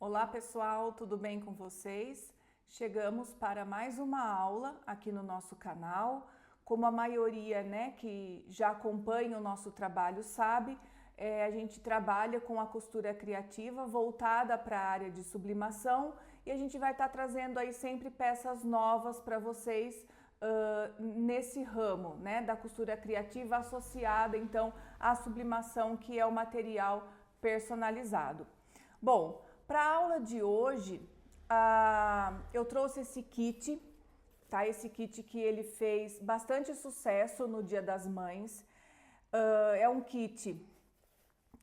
Olá pessoal, tudo bem com vocês? Chegamos para mais uma aula aqui no nosso canal. Como a maioria, que já acompanha o nosso trabalho sabe, a gente trabalha com a costura criativa voltada para a área de sublimação e a gente vai estar trazendo aí sempre peças novas para vocês nesse ramo, da costura criativa associada então à sublimação, que é o material personalizado. Bom, para a aula de hoje, eu trouxe esse kit, tá? Esse kit que ele fez bastante sucesso no Dia das Mães. É um kit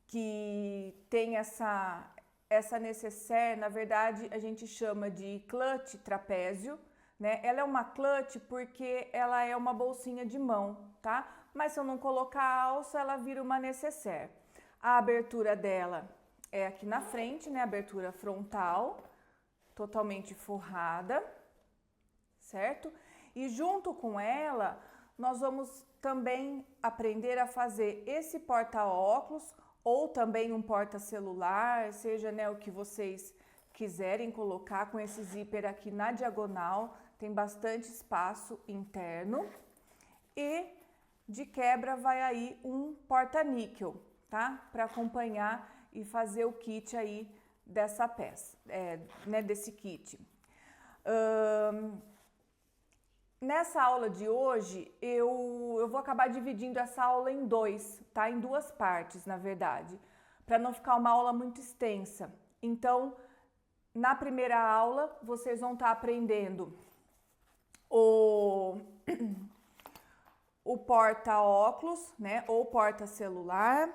que tem essa nécessaire, na verdade a gente chama de clutch trapézio, né? Ela é uma clutch porque ela é uma bolsinha de mão, tá? Mas se eu não colocar a alça, ela vira uma nécessaire. A abertura dela é aqui na frente, abertura frontal, totalmente forrada, certo? E junto com ela, nós vamos também aprender a fazer esse porta-óculos ou também um porta-celular, seja o que vocês quiserem colocar, com esse zíper aqui na diagonal, tem bastante espaço interno. E de quebra vai aí um porta-níquel, tá? Para acompanhar e fazer o kit aí dessa peça, desse kit. Nessa aula de hoje, eu vou acabar dividindo essa aula em dois, tá? Em duas partes, na verdade, para não ficar uma aula muito extensa. Então, na primeira aula, vocês vão estar aprendendo o porta-óculos, ou porta-celular,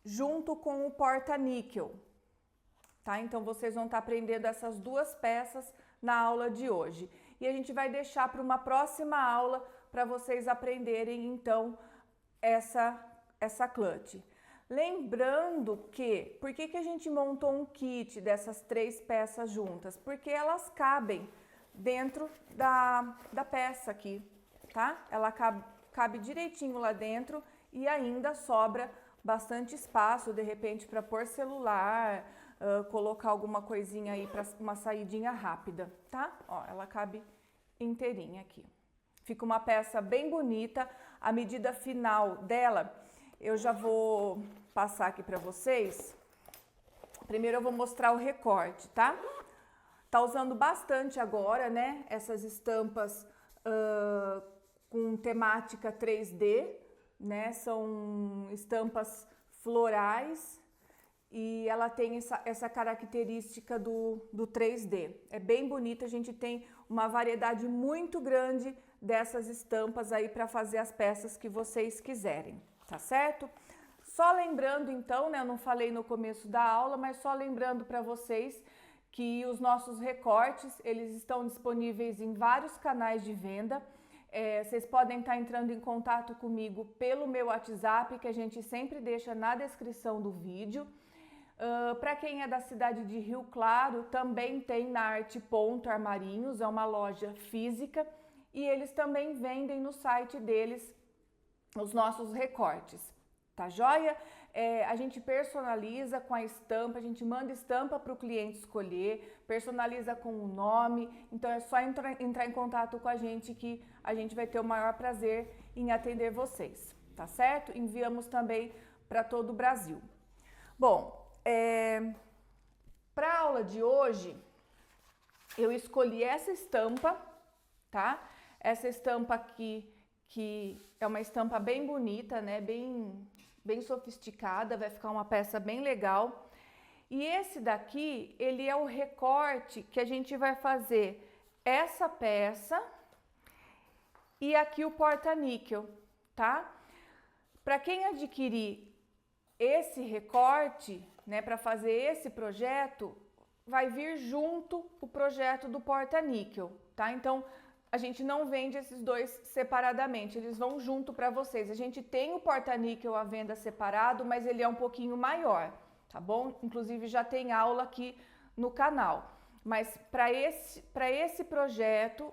junto com o porta-níquel, tá? Então vocês vão estar aprendendo essas duas peças na aula de hoje. E a gente vai deixar para uma próxima aula para vocês aprenderem então essa clutch. Lembrando que, por que a gente montou um kit dessas três peças juntas? Porque elas cabem dentro da peça aqui, tá? Ela cabe direitinho lá dentro e ainda sobra bastante espaço, de repente, para pôr celular, colocar alguma coisinha aí para uma saidinha rápida, tá? Ó, ela cabe inteirinha aqui. Fica uma peça bem bonita. A medida final dela, eu já vou passar aqui para vocês. Primeiro eu vou mostrar o recorte, tá? Tá usando bastante agora, essas estampas com temática 3D, são estampas florais e ela tem essa característica do 3D. É bem bonita, a gente tem uma variedade muito grande dessas estampas aí para fazer as peças que vocês quiserem, tá certo? Só lembrando então, eu não falei no começo da aula, mas só lembrando para vocês que os nossos recortes, eles estão disponíveis em vários canais de venda. Vocês podem estar entrando em contato comigo pelo meu WhatsApp, que a gente sempre deixa na descrição do vídeo. Para quem é da cidade de Rio Claro, também tem na Arte Ponto Armarinhos, é uma loja física, e eles também vendem no site deles os nossos recortes. Tá joia? A gente personaliza com a estampa, a gente manda estampa para o cliente escolher, personaliza com o nome, então é só entrar em contato com a gente que a gente vai ter o maior prazer em atender vocês, tá certo? Enviamos também para todo o Brasil. Bom, para a aula de hoje, eu escolhi essa estampa, tá? Essa estampa aqui, que é uma estampa bem bonita, bem sofisticada, vai ficar uma peça bem legal. E esse daqui, ele é o recorte que a gente vai fazer essa peça e aqui o porta-níquel, tá? Para quem adquirir esse recorte, para fazer esse projeto, vai vir junto o projeto do porta-níquel, tá? Então, a gente não vende esses dois separadamente, eles vão junto para vocês. A gente tem o porta-níquel à venda separado, mas ele é um pouquinho maior, tá bom? Inclusive já tem aula aqui no canal. Mas para esse projeto,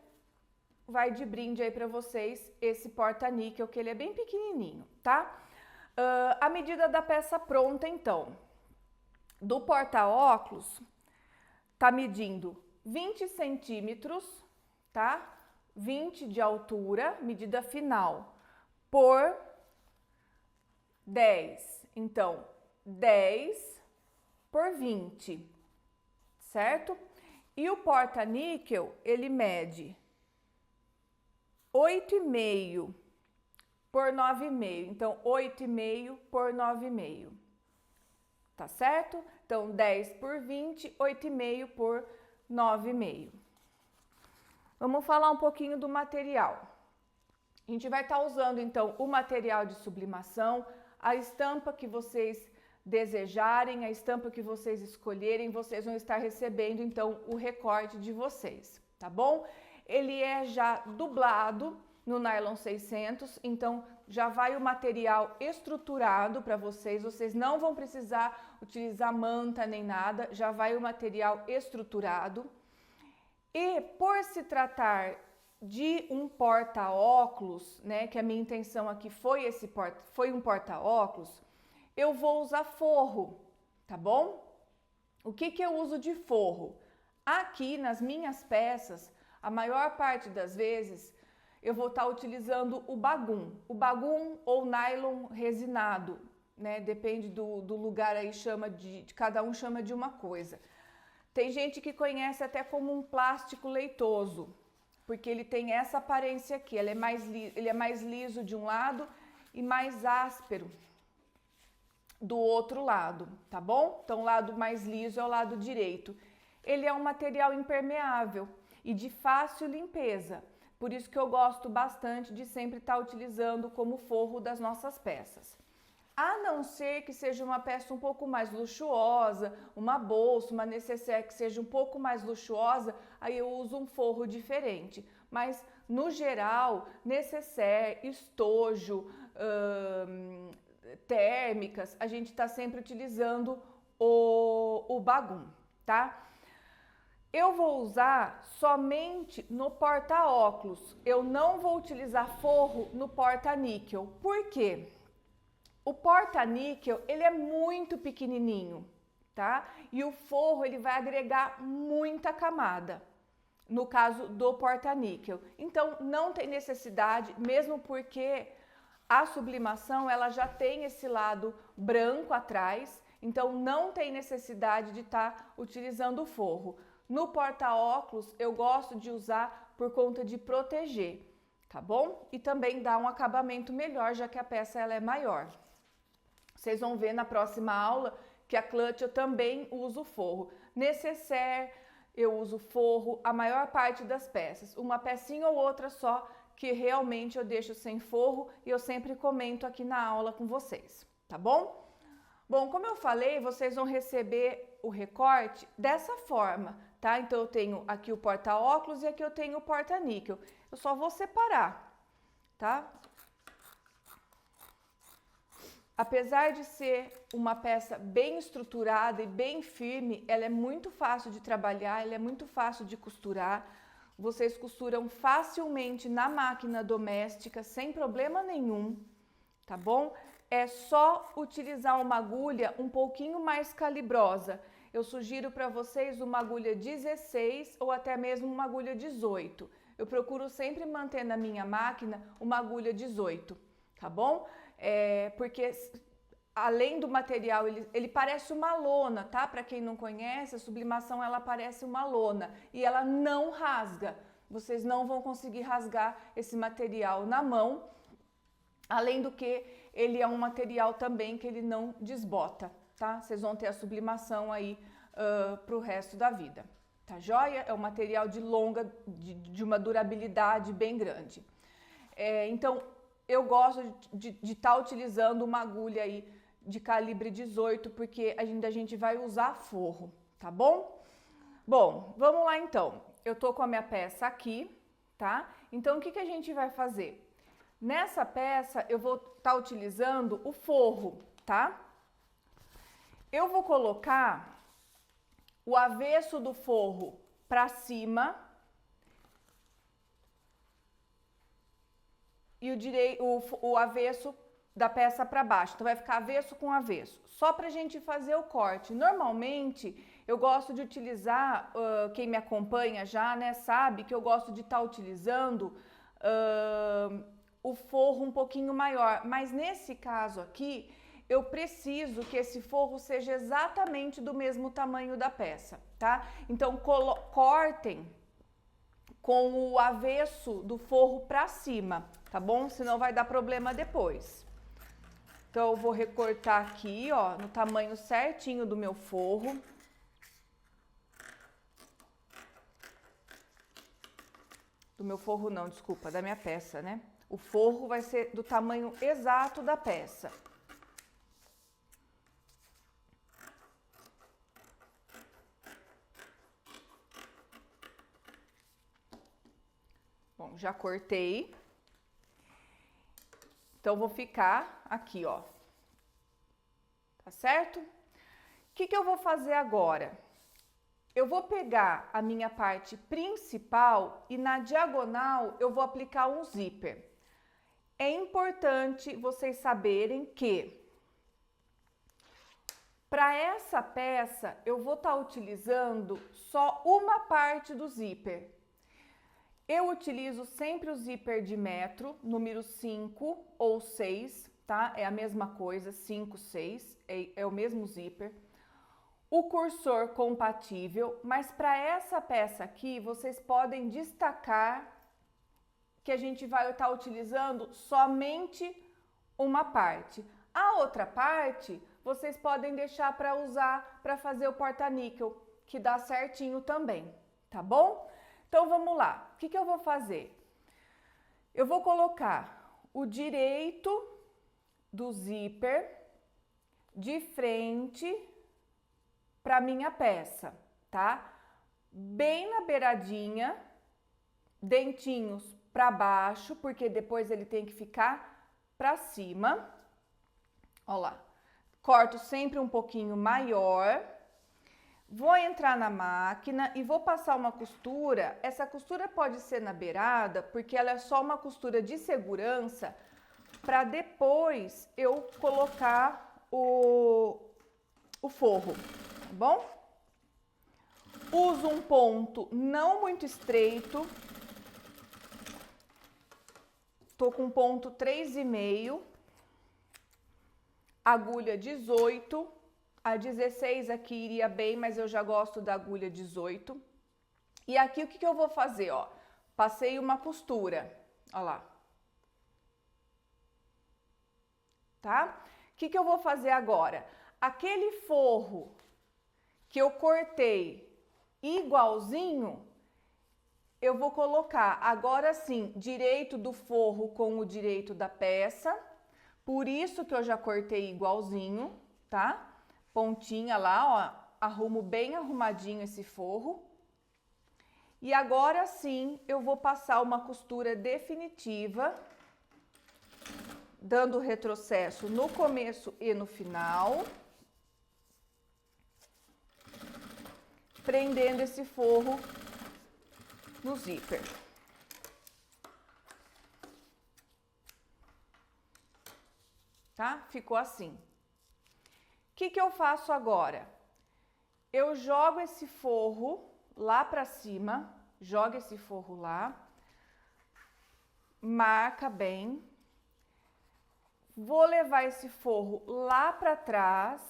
vai de brinde aí para vocês esse porta-níquel, que ele é bem pequenininho, tá? A medida da peça pronta, então, do porta-óculos, tá medindo 20 centímetros, tá? 20 de altura, medida final, por 10. Então, 10 por 20, certo? E o porta-níquel, ele mede 8,5 por 9,5. Então, 8,5 por 9,5. Tá certo? Então, 10 por 20, 8,5 por 9,5. Vamos falar um pouquinho do material. A gente vai estar usando, então, o material de sublimação, a estampa que vocês desejarem, a estampa que vocês escolherem, vocês vão estar recebendo, então, o recorte de vocês, tá bom? Ele é já dublado no nylon 600, então já vai o material estruturado para vocês, vocês não vão precisar utilizar manta nem nada, já vai o material estruturado. E por se tratar de um porta-óculos, né, que a minha intenção aqui foi um porta-óculos, eu vou usar forro, tá bom? O que eu uso de forro? Aqui nas minhas peças, a maior parte das vezes, eu vou estar utilizando o bagum ou nylon resinado, né? Depende do lugar aí, cada um chama de uma coisa. Tem gente que conhece até como um plástico leitoso, porque ele tem essa aparência aqui, ele é mais liso de um lado e mais áspero do outro lado, tá bom? Então, o lado mais liso é o lado direito. Ele é um material impermeável e de fácil limpeza, por isso que eu gosto bastante de sempre estar utilizando como forro das nossas peças. A não ser que seja uma peça um pouco mais luxuosa, uma bolsa, uma nécessaire que seja um pouco mais luxuosa, aí eu uso um forro diferente. Mas, no geral, nécessaire, estojo, térmicas, a gente está sempre utilizando o bagum, tá? Eu vou usar somente no porta-óculos, eu não vou utilizar forro no porta-níquel. Por quê? O porta-níquel, ele é muito pequenininho, tá? E o forro, ele vai agregar muita camada, no caso do porta-níquel. Então, não tem necessidade, mesmo porque a sublimação, ela já tem esse lado branco atrás, então não tem necessidade de estar utilizando o forro. No porta-óculos, eu gosto de usar por conta de proteger, tá bom? E também dá um acabamento melhor, já que a peça ela é maior. Vocês vão ver na próxima aula que a clutch eu também uso forro. Nécessaire eu uso forro, a maior parte das peças. Uma pecinha ou outra só que realmente eu deixo sem forro e eu sempre comento aqui na aula com vocês, tá bom? Bom, como eu falei, vocês vão receber o recorte dessa forma, tá? Então eu tenho aqui o porta-óculos e aqui eu tenho o porta-níquel. Eu só vou separar, tá? Apesar de ser uma peça bem estruturada e bem firme, ela é muito fácil de trabalhar, ela é muito fácil de costurar. Vocês costuram facilmente na máquina doméstica, sem problema nenhum, tá bom? É só utilizar uma agulha um pouquinho mais calibrosa. Eu sugiro para vocês uma agulha 16 ou até mesmo uma agulha 18. Eu procuro sempre manter na minha máquina uma agulha 18, tá bom? Porque além do material, ele parece uma lona, tá? Para quem não conhece, a sublimação ela parece uma lona e ela não rasga. Vocês não vão conseguir rasgar esse material na mão, além do que ele é um material também que ele não desbota, tá? Vocês vão ter a sublimação aí pro resto da vida, tá joia? É um material de uma durabilidade bem grande. Então, eu gosto de estar utilizando uma agulha aí de calibre 18, porque a gente vai usar forro, tá bom? Bom, vamos lá então. Eu tô com a minha peça aqui, tá? Então, o que a gente vai fazer? Nessa peça, eu vou estar utilizando o forro, tá? Eu vou colocar o avesso do forro para cima e o avesso da peça para baixo. Então, vai ficar avesso com avesso. Só para a gente fazer o corte. Normalmente, eu gosto de utilizar, quem me acompanha já, né, sabe que eu gosto de estar utilizando o forro um pouquinho maior, mas nesse caso aqui, eu preciso que esse forro seja exatamente do mesmo tamanho da peça, tá? Então, cortem com o avesso do forro para cima, tá bom? Senão vai dar problema depois. Então, eu vou recortar aqui, ó, no tamanho certinho do meu forro. Do meu forro não, desculpa, da minha peça, né? O forro vai ser do tamanho exato da peça. Bom, já cortei. Então, vou ficar aqui, ó. Tá certo? O que eu vou fazer agora? Eu vou pegar a minha parte principal e na diagonal eu vou aplicar um zíper. É importante vocês saberem que para essa peça eu vou estar utilizando só uma parte do zíper. Eu utilizo sempre o zíper de metro, número 5 ou 6, tá? É a mesma coisa, 5, 6, é o mesmo zíper. O cursor compatível, mas para essa peça aqui, vocês podem destacar que a gente vai estar utilizando somente uma parte. A outra parte, vocês podem deixar para usar para fazer o porta-níquel, que dá certinho também, tá bom? Então, vamos lá. O que eu vou fazer? Eu vou colocar o direito do zíper de frente para minha peça, tá? Bem na beiradinha, dentinhos para baixo, porque depois ele tem que ficar para cima. Ó lá. Corto sempre um pouquinho maior. Vou entrar na máquina e vou passar uma costura. Essa costura pode ser na beirada, porque ela é só uma costura de segurança, para depois eu colocar o forro, tá bom? Uso um ponto não muito estreito. Tô com ponto 3,5. Agulha 18. A 16 aqui iria bem, mas eu já gosto da agulha 18. E aqui o que eu vou fazer, ó? Passei uma costura, ó lá. Tá? O que eu vou fazer agora? Aquele forro que eu cortei igualzinho, eu vou colocar agora sim, direito do forro com o direito da peça. Por isso que eu já cortei igualzinho, tá? Pontinha lá, ó, arrumo bem arrumadinho esse forro. E agora sim, eu vou passar uma costura definitiva, dando retrocesso no começo e no final, prendendo esse forro no zíper. Tá? Ficou assim. O que eu faço agora? Eu jogo esse forro lá para cima, joga esse forro lá, marca bem. Vou levar esse forro lá para trás,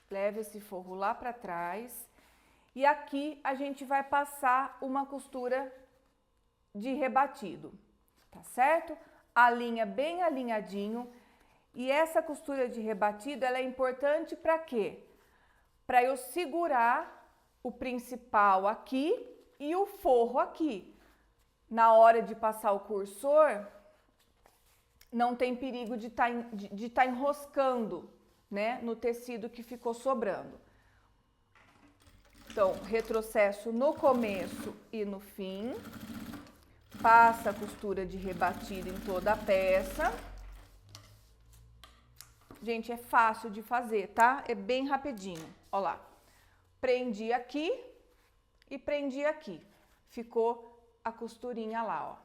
leve esse forro lá para trás. E aqui a gente vai passar uma costura de rebatido, tá certo? Alinha bem alinhadinho. E essa costura de rebatido, ela é importante para quê? Para eu segurar o principal aqui e o forro aqui. Na hora de passar o cursor, não tem perigo de tá enroscando, né, no tecido que ficou sobrando. Então, retrocesso no começo e no fim. Passa a costura de rebatido em toda a peça. Gente, é fácil de fazer, tá? É bem rapidinho. Ó lá. Prendi aqui e prendi aqui. Ficou a costurinha lá, ó.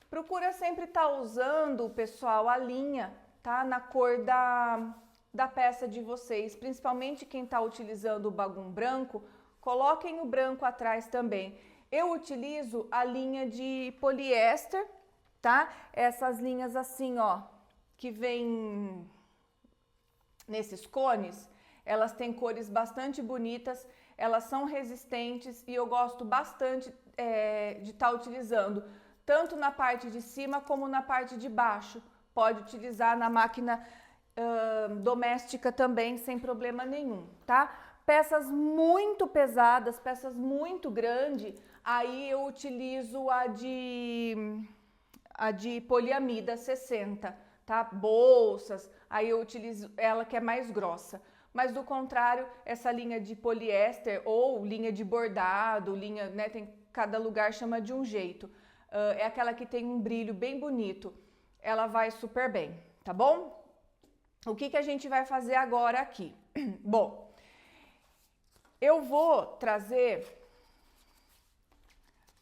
Procura sempre estar usando, pessoal, a linha, tá? Na cor da peça de vocês, principalmente quem está utilizando o bagum branco, coloquem o branco atrás também. Eu utilizo a linha de poliéster, tá? Essas linhas assim, ó, que vem nesses cones, elas têm cores bastante bonitas, elas são resistentes e eu gosto bastante de estar utilizando, tanto na parte de cima como na parte de baixo. Pode utilizar na máquina doméstica também, sem problema nenhum, tá? Peças muito pesadas, peças muito grandes, aí eu utilizo a de poliamida 60, tá? Bolsas, aí eu utilizo ela que é mais grossa. Mas do contrário, essa linha de poliéster ou linha de bordado, linha, né, cada lugar chama de um jeito. É aquela que tem um brilho bem bonito. Ela vai super bem, tá bom? O que a gente vai fazer agora aqui? Bom, eu vou trazer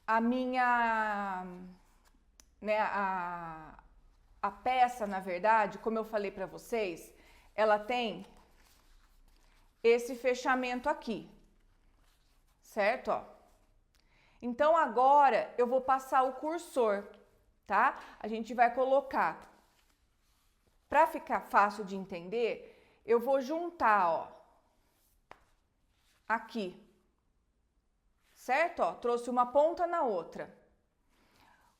a minha, né, a peça, na verdade, como eu falei para vocês, ela tem esse fechamento aqui, certo? Ó. Então agora eu vou passar o cursor, tá? A gente vai colocar, para ficar fácil de entender, eu vou juntar, ó, aqui, certo? Ó, trouxe uma ponta na outra.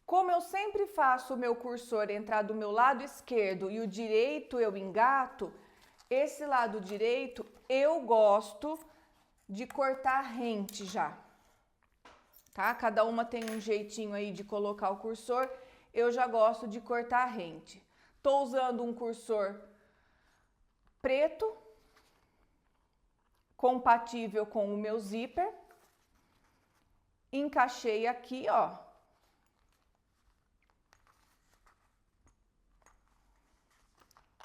Como eu sempre faço o meu cursor entrar do meu lado esquerdo e o direito eu engato, esse lado direito eu gosto de cortar rente já, tá? Cada uma tem um jeitinho aí de colocar o cursor, eu já gosto de cortar rente. Tô usando um cursor preto, compatível com o meu zíper. Encaixei aqui, ó.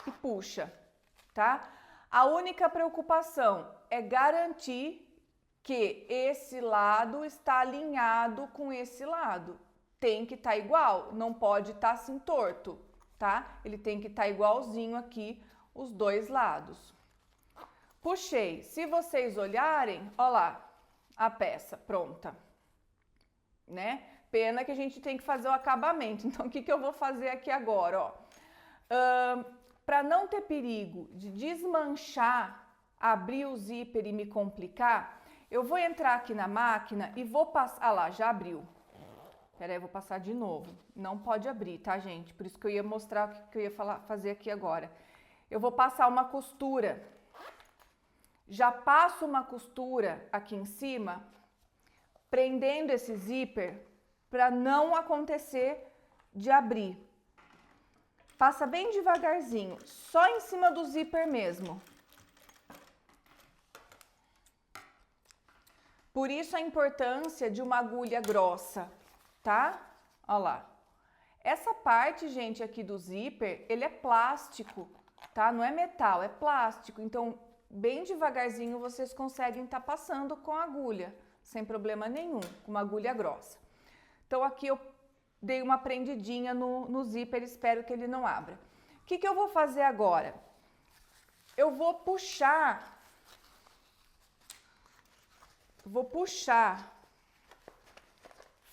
E puxa, tá? A única preocupação é garantir que esse lado está alinhado com esse lado. Tem que estar igual, não pode estar assim torto, tá? Ele tem que estar igualzinho aqui, os dois lados. Puxei. Se vocês olharem, ó lá, a peça pronta, né? Pena que a gente tem que fazer o acabamento. Então, o que eu vou fazer aqui agora, ó? Para não ter perigo de desmanchar, abrir o zíper e me complicar, eu vou entrar aqui na máquina e vou passar... Ah lá, já abriu. Pera aí, eu vou passar de novo. Não pode abrir, tá, gente? Por isso que eu ia mostrar o que eu ia fazer aqui agora. Eu vou passar uma costura. Já passo uma costura aqui em cima, prendendo esse zíper para não acontecer de abrir. Passa bem devagarzinho, só em cima do zíper mesmo. Por isso a importância de uma agulha grossa, tá? Olha lá. Essa parte, gente, aqui do zíper, ele é plástico, tá? Não é metal, é plástico. Então, bem devagarzinho vocês conseguem estar passando com a agulha, sem problema nenhum, com uma agulha grossa. Então, aqui eu dei uma prendidinha no zíper, espero que ele não abra. O que eu vou fazer agora? Eu vou puxar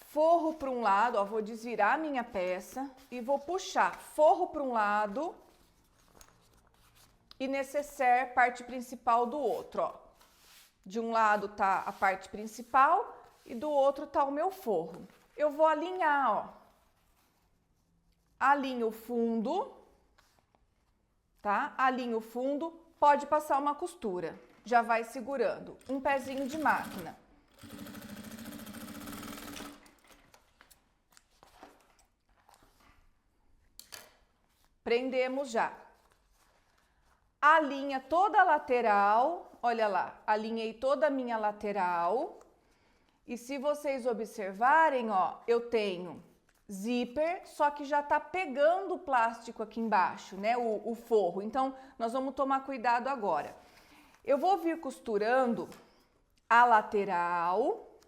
forro para um lado, ó, vou desvirar a minha peça e vou puxar forro para um lado e necessaire, parte principal do outro, ó. De um lado tá a parte principal e do outro tá o meu forro. Eu vou alinhar, ó. Alinho o fundo, tá? Alinho o fundo, pode passar uma costura. Já vai segurando. Um pezinho de máquina. Prendemos já. Alinha toda a lateral, olha lá, alinhei toda a minha lateral. E se vocês observarem, ó, eu tenho zíper, só que já tá pegando o plástico aqui embaixo, né, o forro. Então, nós vamos tomar cuidado agora. Eu vou vir costurando a lateral,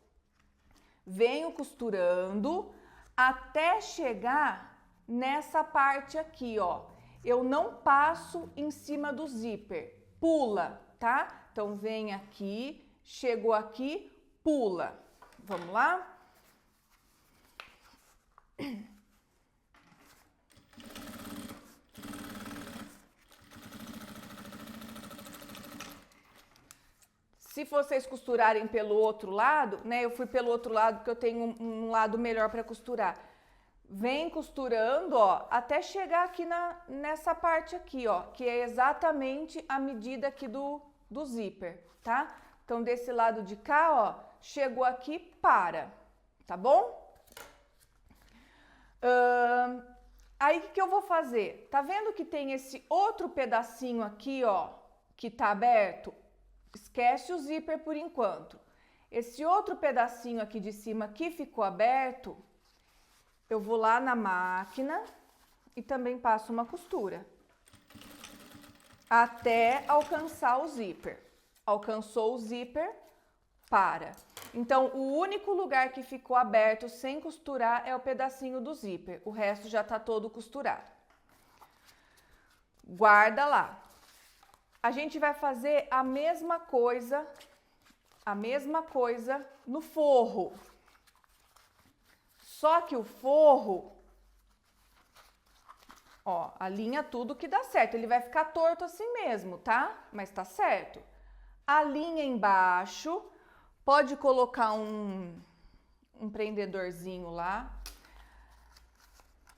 venho costurando até chegar nessa parte aqui, ó. eu não passo em cima do zíper, pula, tá? Então, vem aqui, chegou aqui, pula. Vamos lá? Se vocês costurarem pelo outro lado, né? Eu fui pelo outro lado porque eu tenho um lado melhor para costurar. Vem costurando, ó, até chegar aqui nessa parte aqui, ó, que é exatamente a medida aqui do zíper, tá? Então, desse lado de cá, ó, chegou aqui, para, tá bom? Aí, o que eu vou fazer? Tá vendo que tem esse outro pedacinho aqui, ó, que tá aberto? Esquece o zíper por enquanto. Esse outro pedacinho aqui de cima que ficou aberto, eu vou lá na máquina e também passo uma costura. Até alcançar o zíper. Alcançou o zíper, para. Então, o único lugar que ficou aberto sem costurar é o pedacinho do zíper. O resto já tá todo costurado. Guarda lá. A gente vai fazer a mesma coisa no forro. Só que o forro, ó, alinha tudo que dá certo. Ele vai ficar torto assim mesmo, tá? Mas tá certo. Alinha embaixo, pode colocar um prendedorzinho lá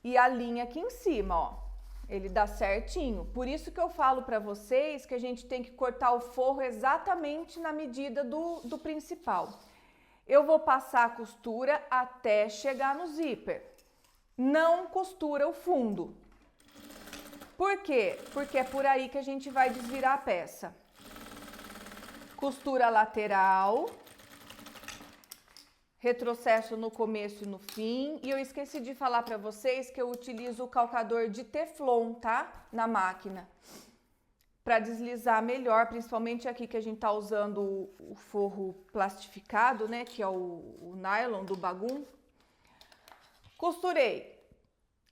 e alinha aqui em cima, ó. Ele dá certinho. Por isso que eu falo pra vocês que a gente tem que cortar o forro exatamente na medida do principal. Eu vou passar a costura até chegar no zíper. Não costura o fundo. Por quê? Porque é por aí que a gente vai desvirar a peça. Costura lateral. Retrocesso no começo e no fim. E eu esqueci de falar para vocês que eu utilizo o calcador de Teflon, tá? Na máquina. Para deslizar melhor, principalmente aqui que a gente tá usando o forro plastificado, né? Que é o nylon do bagum. Costurei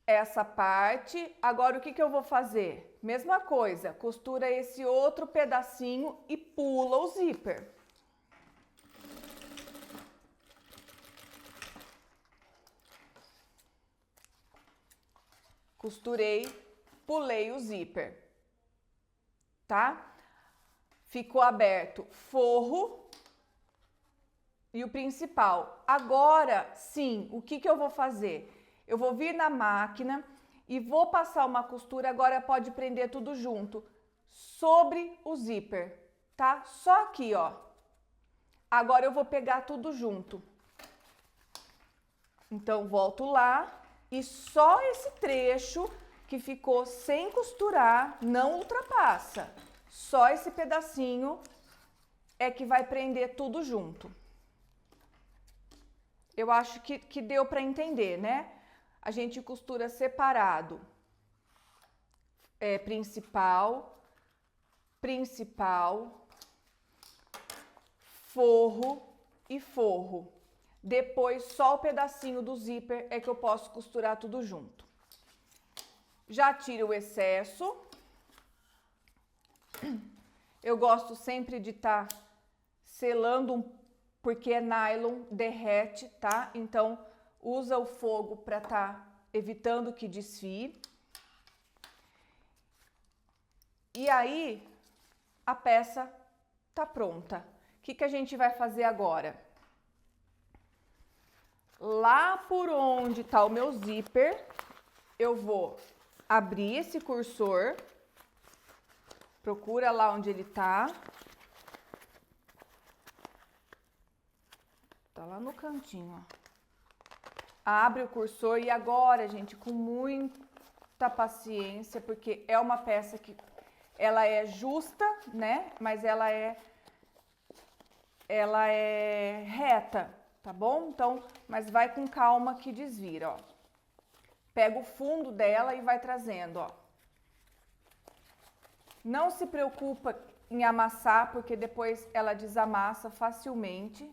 essa parte. Agora, o que eu vou fazer? Mesma coisa, costura esse outro pedacinho e pula o zíper. Costurei, pulei o zíper, tá? Ficou aberto forro e o principal. Agora, sim, o que eu vou fazer? Eu vou vir na máquina e vou passar uma costura, agora pode prender tudo junto, sobre o zíper, tá? Só aqui, ó. Agora eu vou pegar tudo junto. Então, volto lá. E só esse trecho que ficou sem costurar não ultrapassa. Só esse pedacinho é que vai prender tudo junto. Eu acho que deu para entender, né? A gente costura separado. Principal, forro e forro. Depois, só o pedacinho do zíper é que eu posso costurar tudo junto. Já tiro o excesso. Eu gosto sempre de estar selando, porque é nylon, derrete, tá? Então, usa o fogo para estar evitando que desfie. E aí, a peça tá pronta. O que a gente vai fazer agora? Lá por onde tá o meu zíper, eu vou abrir esse cursor, procura lá onde ele tá. Tá lá no cantinho, ó. Abre o cursor e agora, gente, com muita paciência, porque é uma peça que ela é justa, né? Mas ela é reta. Tá bom? Então, mas vai com calma que desvira, ó. Pega o fundo dela e vai trazendo, ó. Não se preocupa em amassar, porque depois ela desamassa facilmente.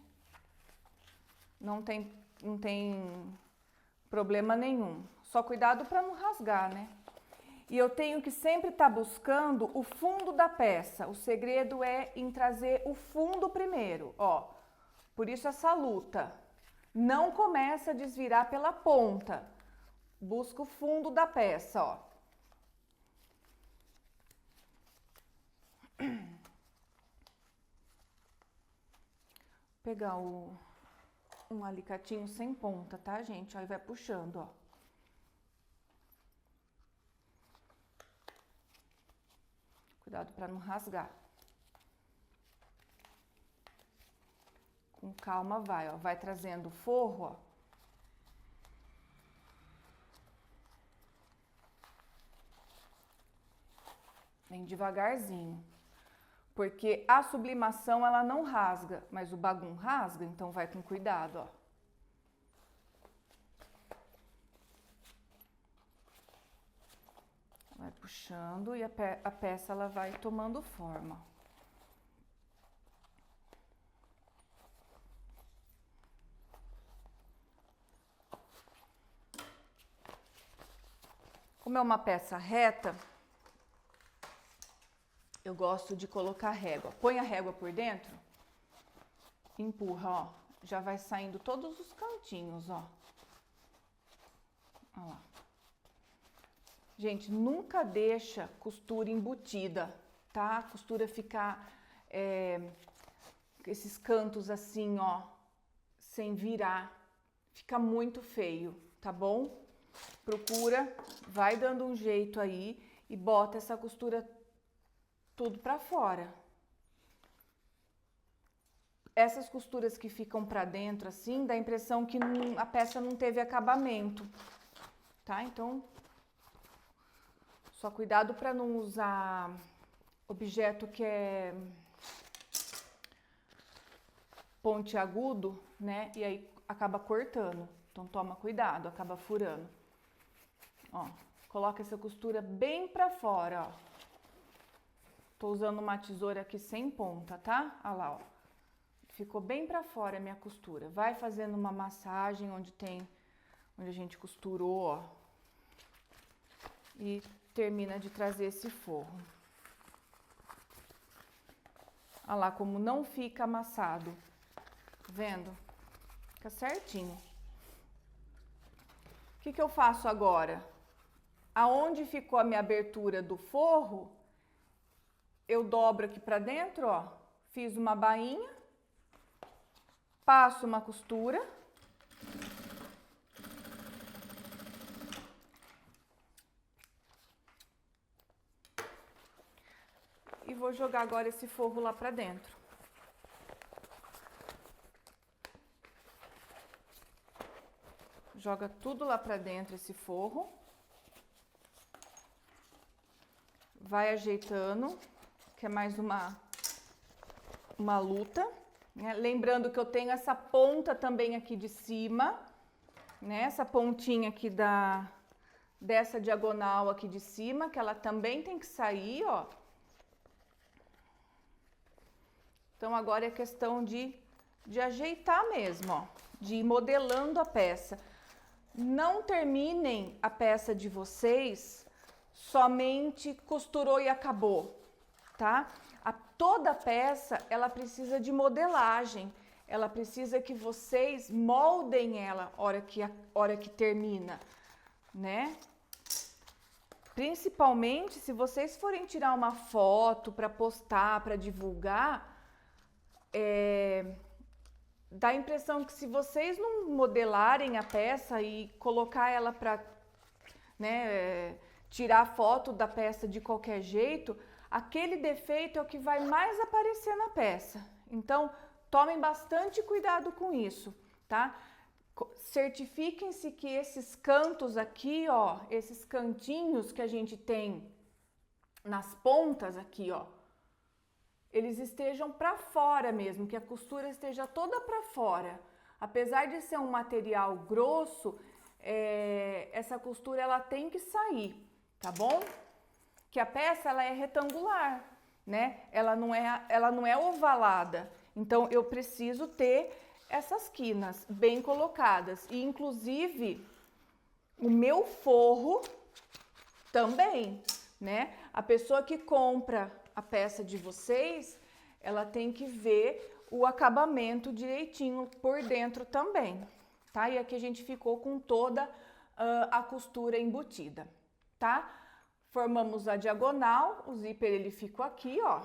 Não tem problema nenhum. Só cuidado para não rasgar, né? E eu tenho que sempre estar buscando o fundo da peça. O segredo é em trazer o fundo primeiro, ó. Por isso essa luta. Não começa a desvirar pela ponta. Busca o fundo da peça, ó. Vou pegar um alicatinho sem ponta, tá, gente? Aí vai puxando, ó. Cuidado para não rasgar. Com calma vai, ó. Vai trazendo o forro, ó. Bem devagarzinho. Porque a sublimação, ela não rasga, mas o bagum rasga, então vai com cuidado, ó. Vai puxando e a peça, ela vai tomando forma. Como é uma peça reta, eu gosto de colocar régua. Põe a régua por dentro, empurra, ó. Já vai saindo todos os cantinhos, ó. Olha lá. Gente, nunca deixa costura embutida, tá? A costura ficar esses cantos assim, ó, sem virar. Fica muito feio, tá bom? Procura, vai dando um jeito aí e bota essa costura tudo pra fora. Essas costuras que ficam pra dentro assim, dá a impressão que a peça não teve acabamento, tá? Então, só cuidado pra não usar objeto que é pontiagudo, né? E aí acaba cortando. Então, toma cuidado, acaba furando. Ó, coloca essa costura bem pra fora, ó. Tô usando uma tesoura aqui sem ponta, tá? Olha lá, ó. Ficou bem pra fora a minha costura. Vai fazendo uma massagem onde a gente costurou, ó. E termina de trazer esse forro. Olha lá como não fica amassado. Tá vendo? Fica certinho. O que eu faço agora? Aonde ficou a minha abertura do forro, eu dobro aqui pra dentro, ó. Fiz uma bainha. Passo uma costura. E vou jogar agora esse forro lá pra dentro. Joga tudo lá pra dentro esse forro. Vai ajeitando, que é mais uma luta, né? Lembrando que eu tenho essa ponta também aqui de cima, né? Essa pontinha aqui dessa diagonal aqui de cima, que ela também tem que sair, ó. Então, agora é questão de ajeitar mesmo, ó. De ir modelando a peça. Não terminem a peça de vocês somente costurou e acabou, tá? Toda peça, ela precisa de modelagem. Ela precisa que vocês moldem ela hora que termina, né? Principalmente se vocês forem tirar uma foto para postar, para divulgar, dá a impressão que se vocês não modelarem a peça e colocar ela para, né, tirar foto da peça de qualquer jeito, aquele defeito é o que vai mais aparecer na peça. Então, tomem bastante cuidado com isso, tá? Certifiquem-se que esses cantos aqui, ó, esses cantinhos que a gente tem nas pontas aqui, ó, eles estejam para fora mesmo, que a costura esteja toda para fora. Apesar de ser um material grosso, essa costura ela tem que sair, tá bom? Que a peça ela é retangular, né? Ela não é ovalada. Então eu preciso ter essas quinas bem colocadas. E inclusive o meu forro Também, né? A pessoa que compra a peça de vocês, ela tem que ver o acabamento direitinho por dentro também, tá? E aqui a gente ficou com toda a costura embutida, tá? Formamos a diagonal, o zíper ele ficou aqui, ó.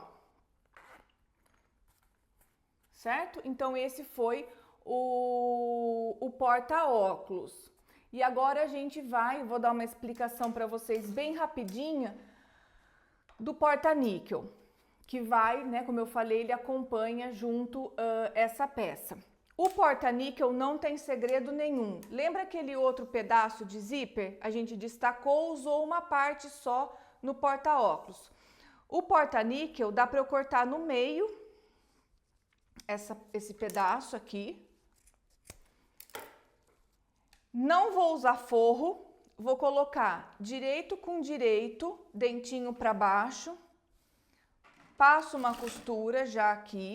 Certo? Então esse foi o porta-óculos. E agora a gente vai, vou dar uma explicação para vocês bem rapidinha do porta-níquel, que vai, né, como eu falei, ele acompanha junto essa peça. O porta-níquel não tem segredo nenhum. Lembra aquele outro pedaço de zíper? A gente destacou, usou uma parte só no porta-óculos. O porta-níquel dá para eu cortar no meio esse pedaço aqui. Não vou usar forro, vou colocar direito com direito, dentinho para baixo. Passo uma costura já aqui.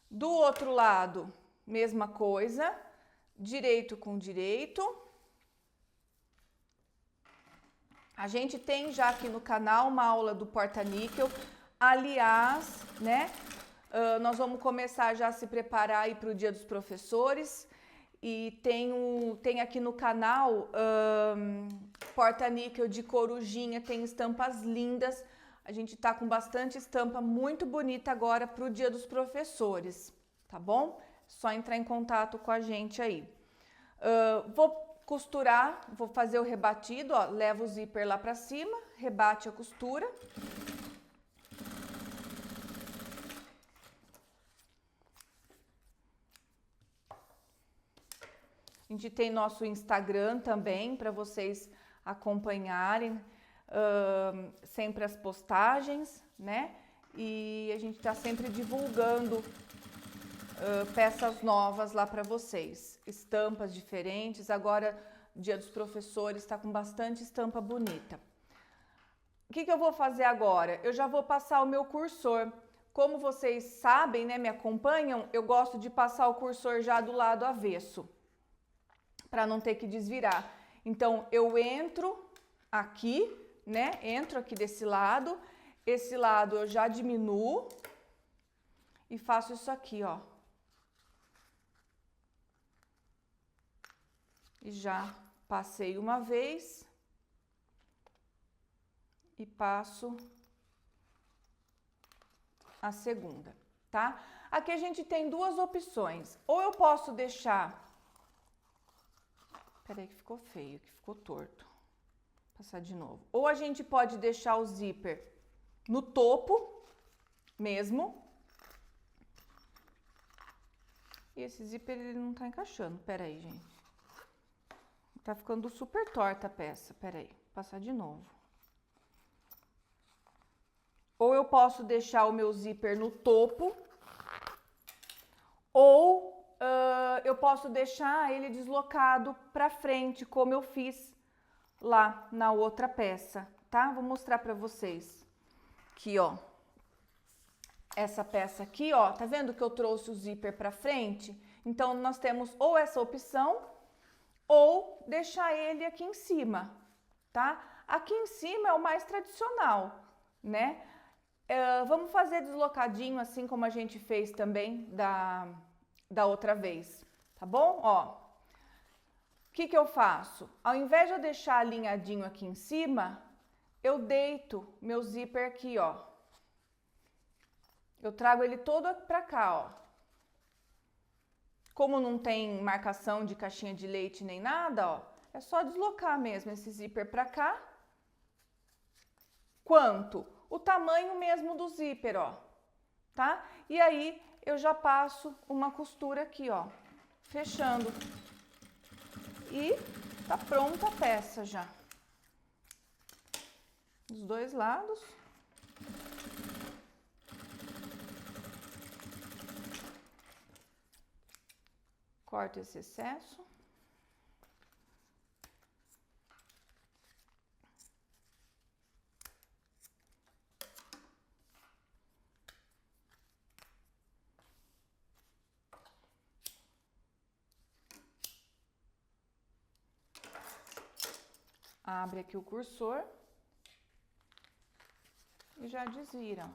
Do outro lado, mesma coisa, direito com direito. A gente tem já aqui no canal uma aula do porta-níquel. Aliás, né, nós vamos começar já a se preparar aí para o Dia dos Professores. E tem aqui no canal porta-níquel de corujinha, tem estampas lindas. A gente tá com bastante estampa muito bonita agora para o Dia dos Professores, tá bom? Só entrar em contato com a gente aí. Vou costurar, vou fazer o rebatido, ó, levo o zíper lá para cima, rebate a costura. A gente tem nosso Instagram também para vocês acompanharem sempre as postagens, né? E a gente está sempre divulgando peças novas lá para vocês, estampas diferentes. Agora, Dia dos Professores, está com bastante estampa bonita. O que eu vou fazer agora? Eu já vou passar o meu cursor. Como vocês sabem, né, me acompanham, eu gosto de passar o cursor já do lado avesso, para não ter que desvirar. Então, eu entro aqui, né? Entro aqui desse lado. Esse lado eu já diminuo e faço isso aqui, ó. E já passei uma vez e passo a segunda, tá? Aqui a gente tem duas opções. Ou eu posso deixar... Peraí que ficou feio, que ficou torto. Vou passar de novo. Ou a gente pode deixar o zíper no topo mesmo. E esse zíper ele não tá encaixando. Peraí, gente. Tá ficando super torta a peça. Peraí, vou passar de novo. Ou eu posso deixar o meu zíper no topo. Ou eu posso deixar ele deslocado para frente, como eu fiz lá na outra peça, tá? Vou mostrar para vocês. Aqui, ó. Essa peça aqui, ó, tá vendo que eu trouxe o zíper para frente? Então, nós temos ou essa opção, ou deixar ele aqui em cima, tá? Aqui em cima é o mais tradicional, né? Vamos fazer deslocadinho, assim como a gente fez também da outra vez, tá bom? Ó, o que eu faço? Ao invés de eu deixar alinhadinho aqui em cima, eu deito meu zíper aqui, ó. Eu trago ele todo pra cá, ó. Como não tem marcação de caixinha de leite nem nada, ó, é só deslocar mesmo esse zíper pra cá. Quanto? O tamanho mesmo do zíper, ó, tá? E aí, eu já passo uma costura aqui, ó, fechando. E tá pronta a peça já. Dos dois lados. Corto esse excesso. abre aqui o cursor e já desvira.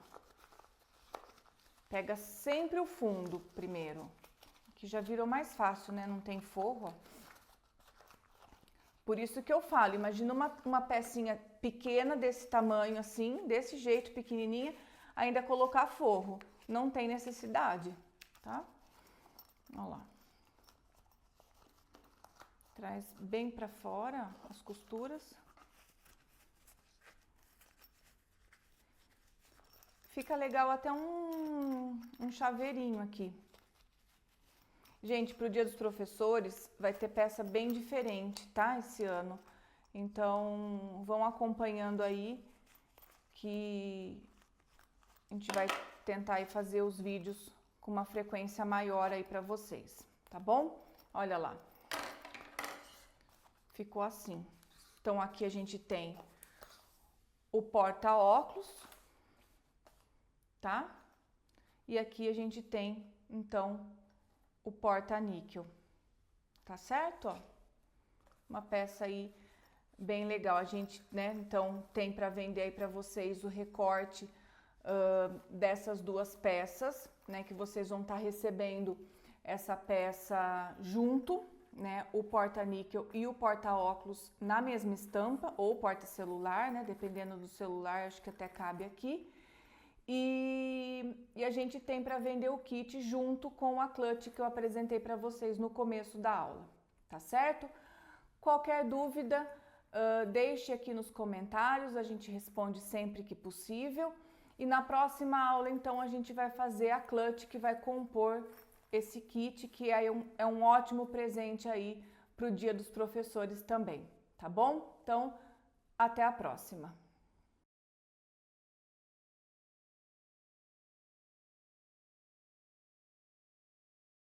Pega sempre o fundo primeiro, que já virou mais fácil, né? Não tem forro, ó. Por isso que eu falo, imagina uma pecinha pequena desse tamanho assim, desse jeito, pequenininha, ainda colocar forro. Não tem necessidade, tá? Olha lá. Traz bem pra fora as costuras. Fica legal até um chaveirinho aqui. Gente, pro Dia dos Professores vai ter peça bem diferente, tá? Esse ano. Então, vão acompanhando aí que a gente vai tentar aí fazer os vídeos com uma frequência maior aí pra vocês, tá bom? Olha lá. Ficou assim. Então, aqui a gente tem o porta-óculos, tá? E aqui a gente tem, então, o porta-níquel, tá certo? Ó, uma peça aí bem legal. A gente, né, então, tem para vender aí para vocês o recorte dessas duas peças, né, que vocês vão estar recebendo essa peça junto, né, o porta-níquel e o porta-óculos na mesma estampa, ou porta-celular, né, dependendo do celular, acho que até cabe aqui. E a gente tem para vender o kit junto com a clutch que eu apresentei para vocês no começo da aula, tá certo? Qualquer dúvida, deixe aqui nos comentários, a gente responde sempre que possível. E na próxima aula, então, a gente vai fazer a clutch que vai compor esse kit, que é um ótimo presente aí para o Dia dos Professores também, tá bom? Então, até a próxima!